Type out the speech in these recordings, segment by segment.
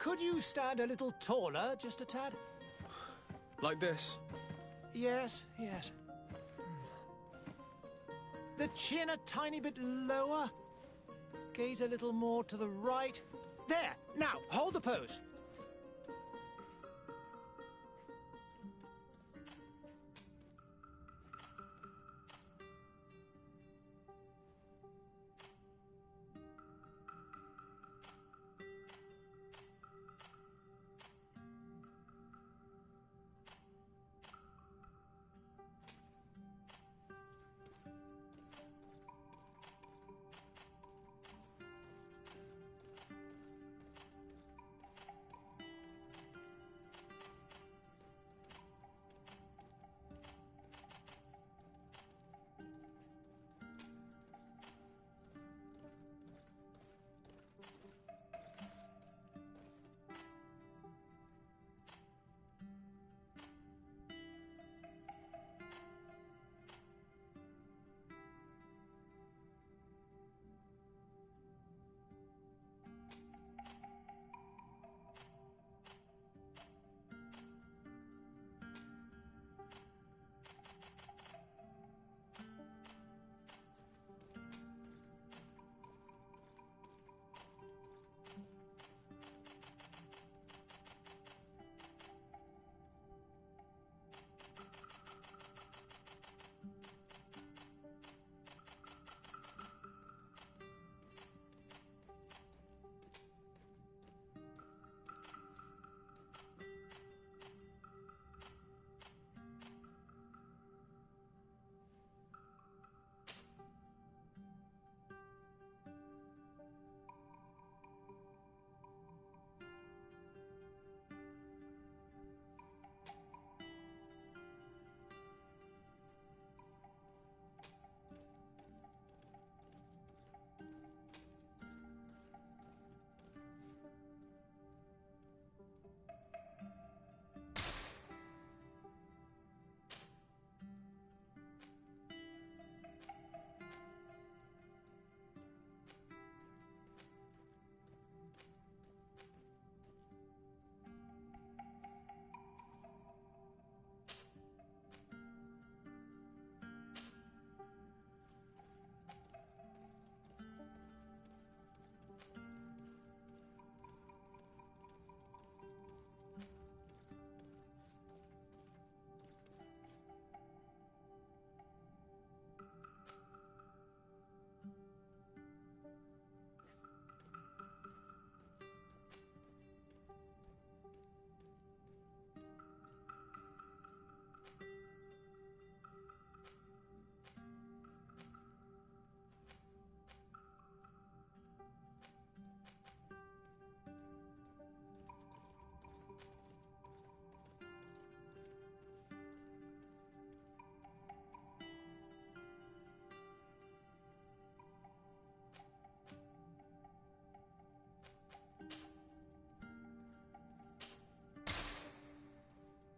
Could you stand a little taller, just a tad? Like this? Yes, yes. The chin a tiny bit lower. Gaze a little more to the right. There! Now, hold the pose.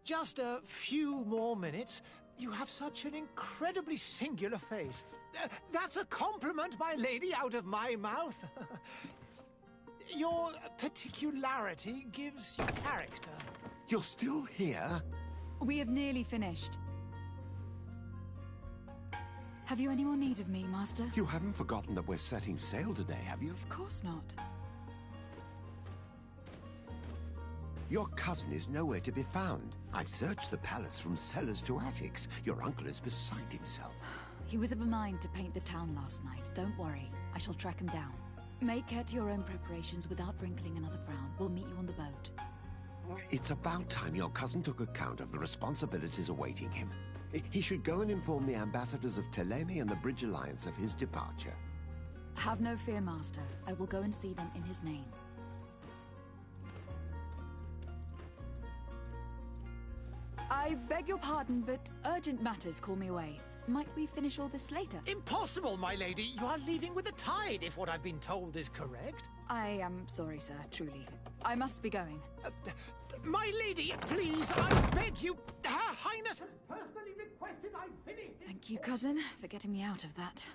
Just a few more minutes. You have such an incredibly singular face. That's a compliment, my lady, out of my mouth. Your particularity gives you character. You're still here? We have nearly finished. Have you any more need of me, Master? You haven't forgotten that we're setting sail today, have you? Of course not. Your cousin is nowhere to be found. I've searched the palace from cellars to attics. Your uncle is beside himself. He was of a mind to paint the town last night. Don't worry. I shall track him down. Make care to your own preparations without wrinkling another frown. We'll meet you on the boat. It's about time your cousin took account of the responsibilities awaiting him. He should go and inform the ambassadors of Thélème and the Bridge Alliance of his departure. Have no fear, Master. I will go and see them in his name. I beg your pardon, but urgent matters call me away. Might we finish all this later? Impossible, my lady. You are leaving with the tide, if what I've been told is correct. I am sorry, sir, truly. I must be going. My lady, please, I beg you. Her Highness has personally requested I finish this. Thank you, cousin, for getting me out of that.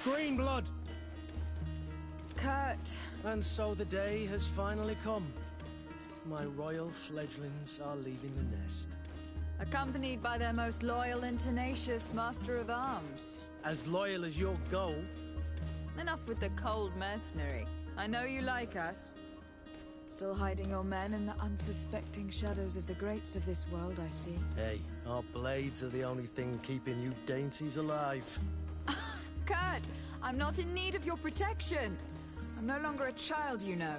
Greenblood! Kurt. And so the day has finally come. My royal fledglings are leaving the nest. Accompanied by their most loyal and tenacious master of arms. As loyal as your gold. Enough with the cold mercenary. I know you like us. Still hiding your men in the unsuspecting shadows of the greats of this world, I see. Hey, our blades are the only thing keeping you dainties alive. Kurt, I'm not in need of your protection. I'm no longer a child, you know.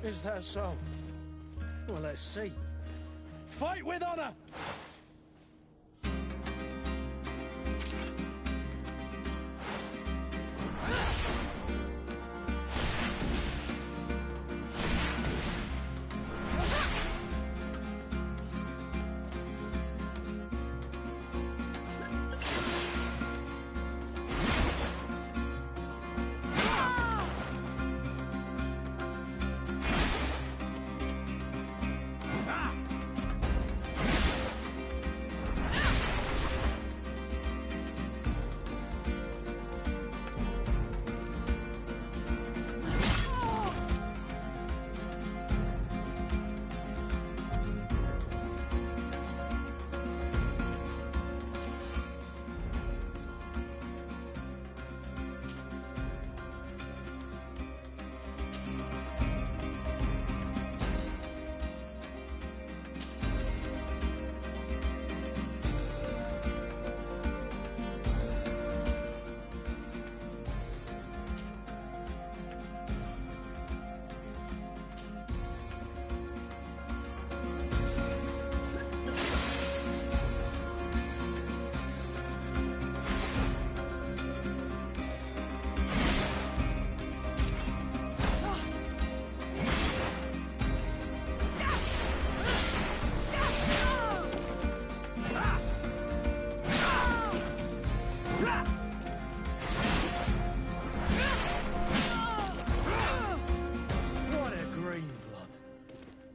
Is that so? Well, let's see. Fight with honor!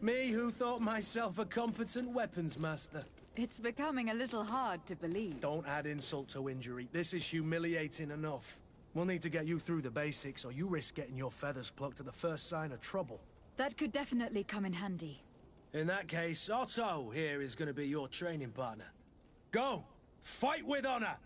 Me who thought myself a competent weapons master. It's becoming a little hard to believe. Don't add insult to injury. This is humiliating enough. We'll need to get you through the basics, or you risk getting your feathers plucked at the first sign of trouble. That could definitely come in handy. In that case, Otto here is going to be your training partner. Go! Fight with honor!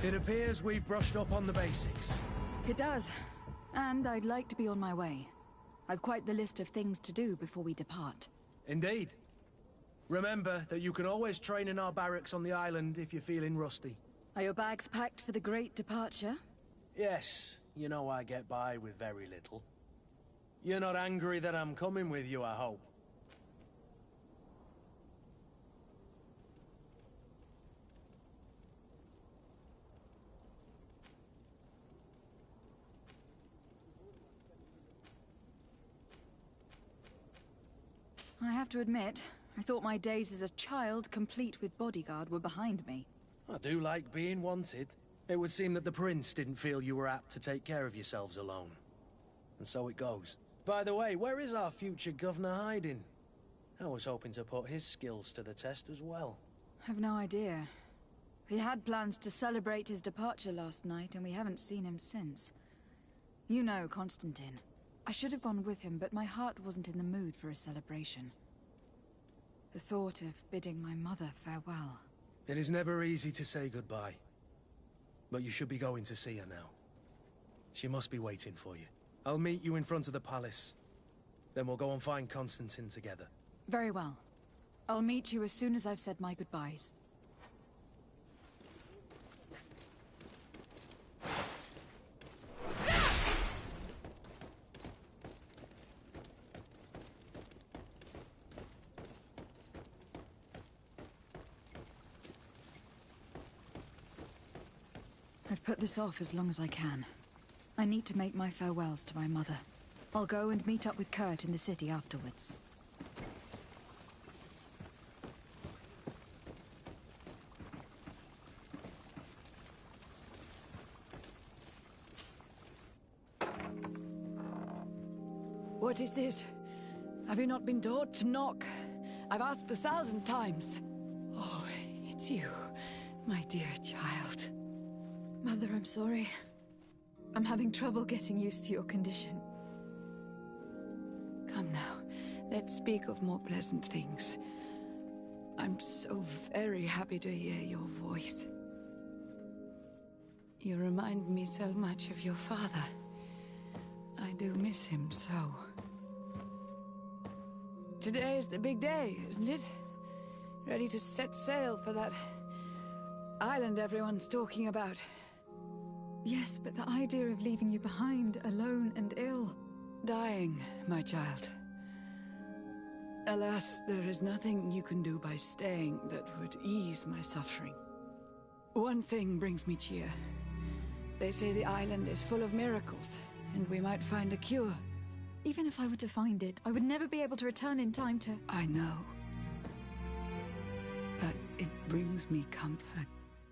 It appears we've brushed up on the basics. It does. And I'd like to be on my way. I've quite the list of things to do before we depart. Indeed. Remember that you can always train in our barracks on the island if you're feeling rusty. Are your bags packed for the great departure? Yes, you know I get by with very little. You're not angry that I'm coming with you, I hope. I have to admit, I thought my days as a child, complete with bodyguard, were behind me. I do like being wanted. It would seem that the prince didn't feel you were apt to take care of yourselves alone. And so it goes. By the way, where is our future governor hiding? I was hoping to put his skills to the test as well. I've no idea. He had plans to celebrate his departure last night, and we haven't seen him since. You know Constantine. I should have gone with him, but my heart wasn't in the mood for a celebration. The thought of bidding my mother farewell. It is never easy to say goodbye. But you should be going to see her now. She must be waiting for you. I'll meet you in front of the palace. Then we'll go and find Constantine together. Very well. I'll meet you as soon as I've said my goodbyes. I've put this off as long as I can. I need to make my farewells to my mother. I'll go and meet up with Kurt in the city afterwards. What is this? Have you not been taught to knock? I've asked 1,000 times. Oh, it's you, my dear child. Mother, I'm sorry. I'm having trouble getting used to your condition. Come now, let's speak of more pleasant things. I'm so very happy to hear your voice. You remind me so much of your father. I do miss him so. Today is the big day, isn't it? Ready to set sail for that island everyone's talking about. Yes, but the idea of leaving you behind, alone and ill... Dying, my child. Alas, there is nothing you can do by staying that would ease my suffering. One thing brings me cheer. They say the island is full of miracles, and we might find a cure. Even if I were to find it, I would never be able to return in time to... I know. But it brings me comfort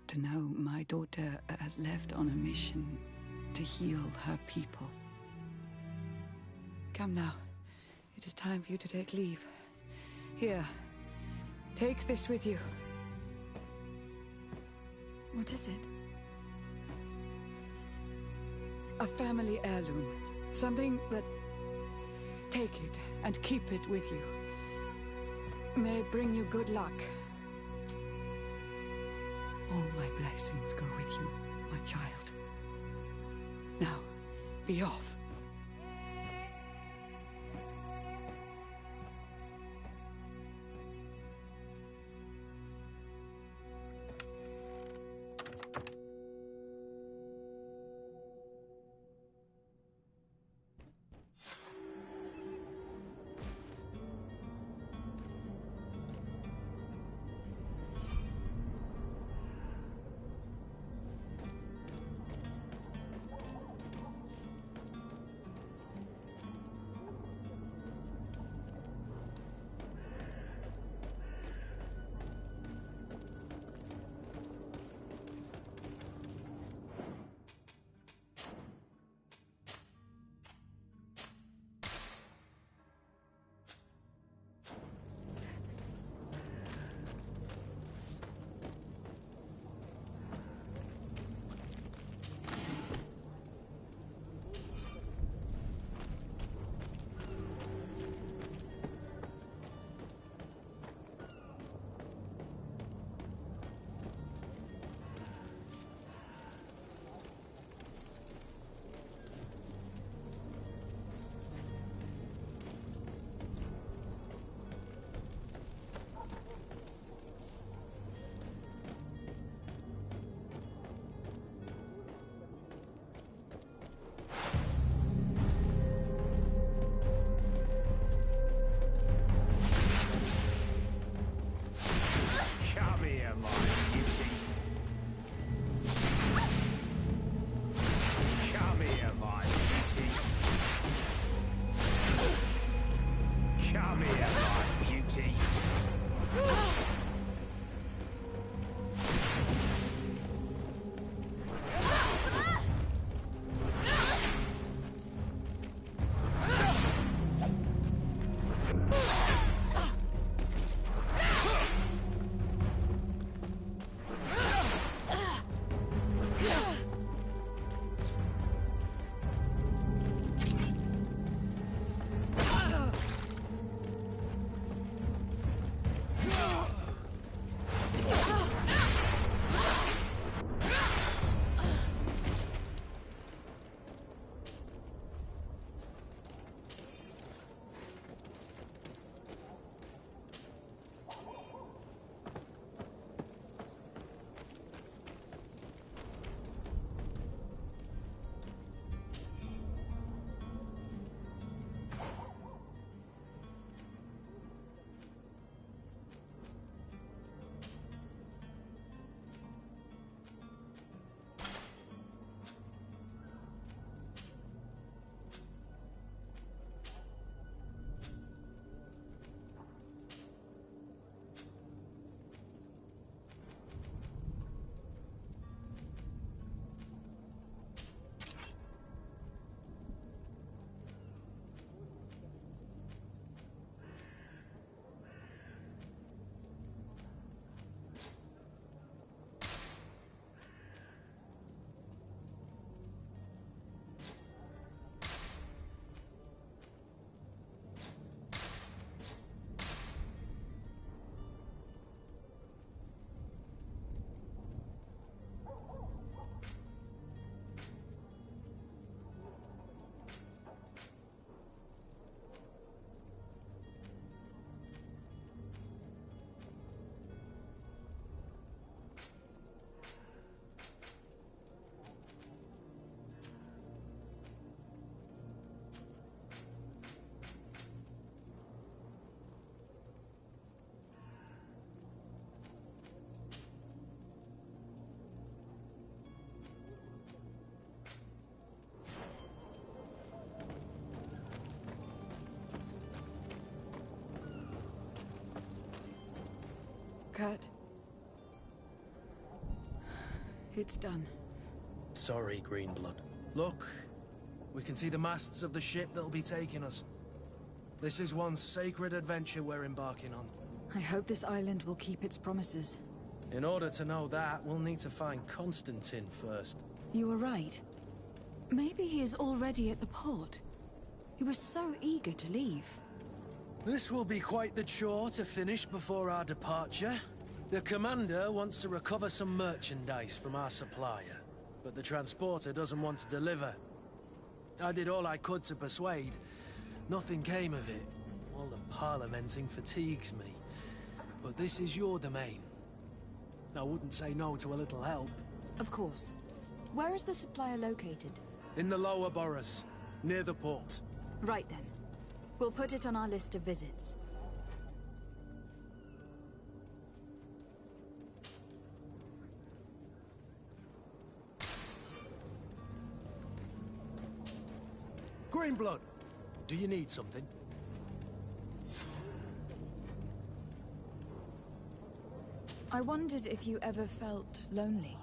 to know my daughter has left on a mission to heal her people. Come now. It is time for you to take leave. Here. Take this with you. What is it? A family heirloom. Something that... Take it and keep it with you. May it bring you good luck. All my blessings go with you, my child. Now, be off. duties. Kurt. It's done. Sorry, Greenblood. Look, we can see the masts of the ship that'll be taking us. This is one sacred adventure we're embarking on. I hope this island will keep its promises. In order to know that, we'll need to find Constantine first. You were right. Maybe he is already at the port. He was so eager to leave. This will be quite the chore to finish before our departure. The commander wants to recover some merchandise from our supplier, but the transporter doesn't want to deliver. I did all I could to persuade. Nothing came of it. All the parliamenting fatigues me. But this is your domain. I wouldn't say no to a little help. Of course. Where is the supplier located? In the lower boroughs, near the port. Right then. We'll put it on our list of visits. Greenblood, do you need something? I wondered if you ever felt lonely.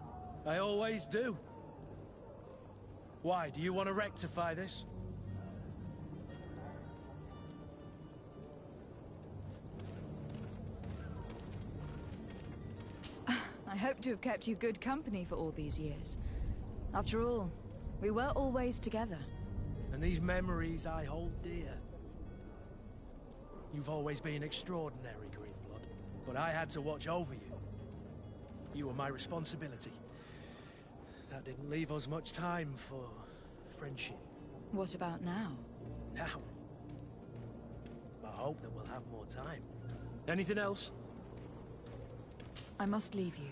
I always do. Why, do you want to rectify this? I hope to have kept you good company for all these years. After all, we were always together. And these memories I hold dear. You've always been extraordinary, Greenblood, but I had to watch over you. You were my responsibility. That didn't leave us much time for friendship. What about now? Now? I hope that we'll have more time. Anything else? I must leave you.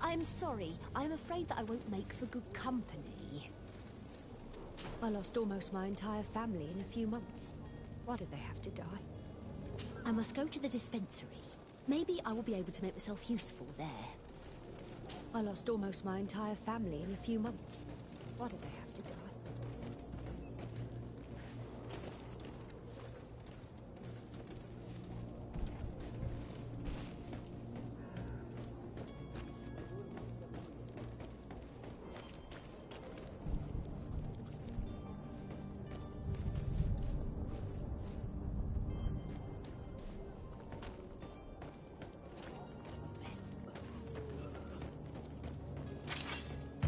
I'm sorry. I'm afraid that I won't make for good company. I lost almost my entire family in a few months. Why did they have to die? I must go to the dispensary. Maybe I will be able to make myself useful there. I lost almost my entire family in a few months. Why did they have to die?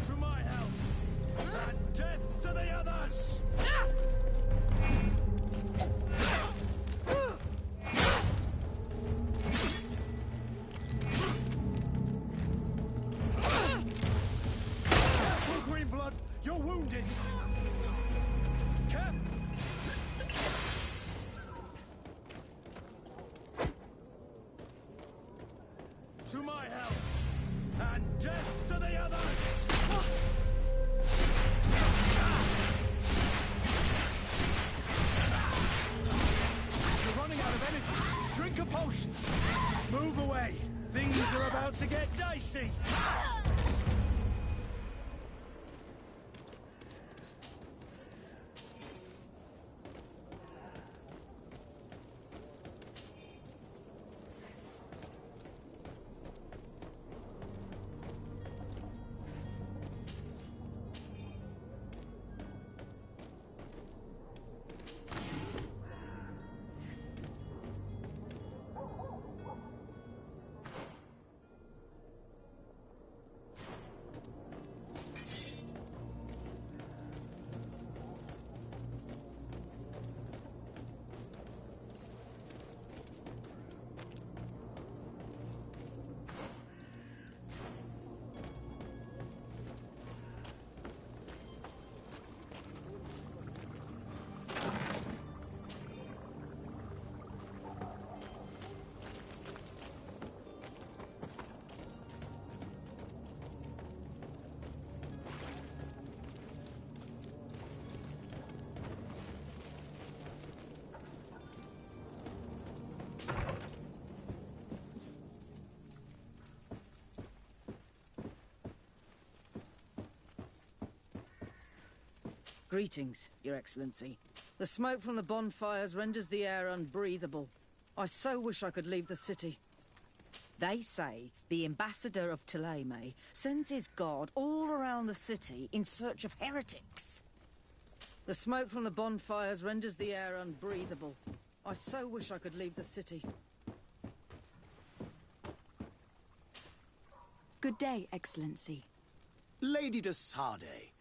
To my help! And death to the others! Careful, Greenblood! You're wounded! Cap! To my help! And death to the others! You're running out of energy. Drink a potion. Move away. Things are about to get dicey. Greetings, Your Excellency. The smoke from the bonfires renders the air unbreathable. I so wish I could leave the city. They say the ambassador of Thélème sends his guard all around the city in search of heretics. The smoke from the bonfires renders the air unbreathable. I so wish I could leave the city. Good day, Excellency. Lady de Sardet,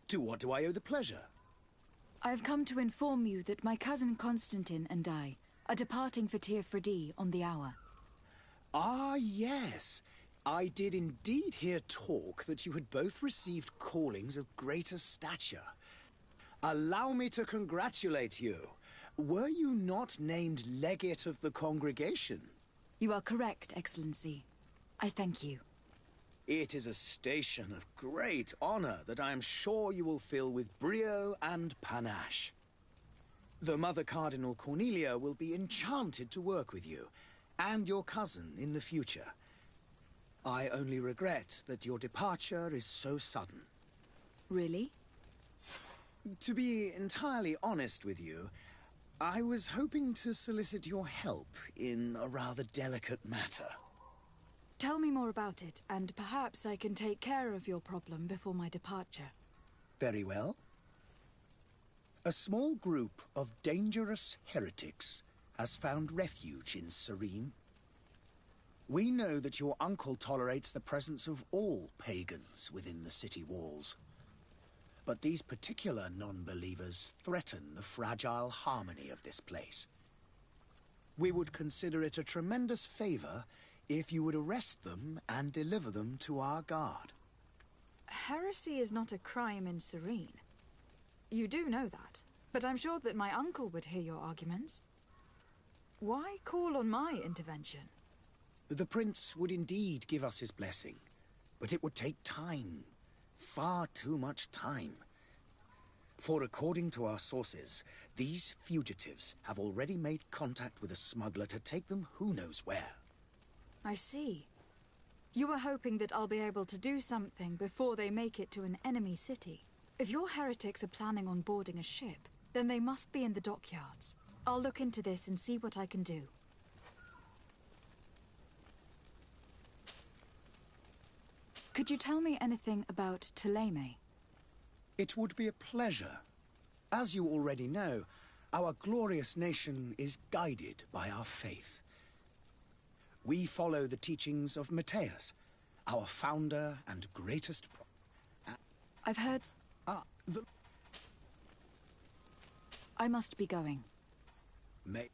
to what do I owe the pleasure? I have come to inform you that my cousin Constantine and I are departing for Tir Freddy on the hour. Ah, yes. I did indeed hear talk that you had both received callings of greater stature. Allow me to congratulate you. Were you not named legate of the congregation? You are correct, Excellency. I thank you. It is a station of great honor that I am sure you will fill with brio and panache. The Mother Cardinal Cornelia will be enchanted to work with you, and your cousin in the future. I only regret that your departure is so sudden. Really? To be entirely honest with you, I was hoping to solicit your help in a rather delicate matter. Tell me more about it, and perhaps I can take care of your problem before my departure. Very well. A small group of dangerous heretics has found refuge in Serene. We know that your uncle tolerates the presence of all pagans within the city walls. But these particular non-believers threaten the fragile harmony of this place. We would consider it a tremendous favor if you would arrest them and deliver them to our guard. Heresy is not a crime in Serene. You do know that, but I'm sure that my uncle would hear your arguments. Why call on my intervention? The prince would indeed give us his blessing. But it would take time. Far too much time. For according to our sources, these fugitives have already made contact with a smuggler to take them who knows where. I see. You were hoping that I'll be able to do something before they make it to an enemy city. If your heretics are planning on boarding a ship, then they must be in the dockyards. I'll look into this and see what I can do. Could you tell me anything about Thélème? It would be a pleasure. As you already know, our glorious nation is guided by our faith. We follow the teachings of Matthias, our founder and greatest I've heard... I must be going. May...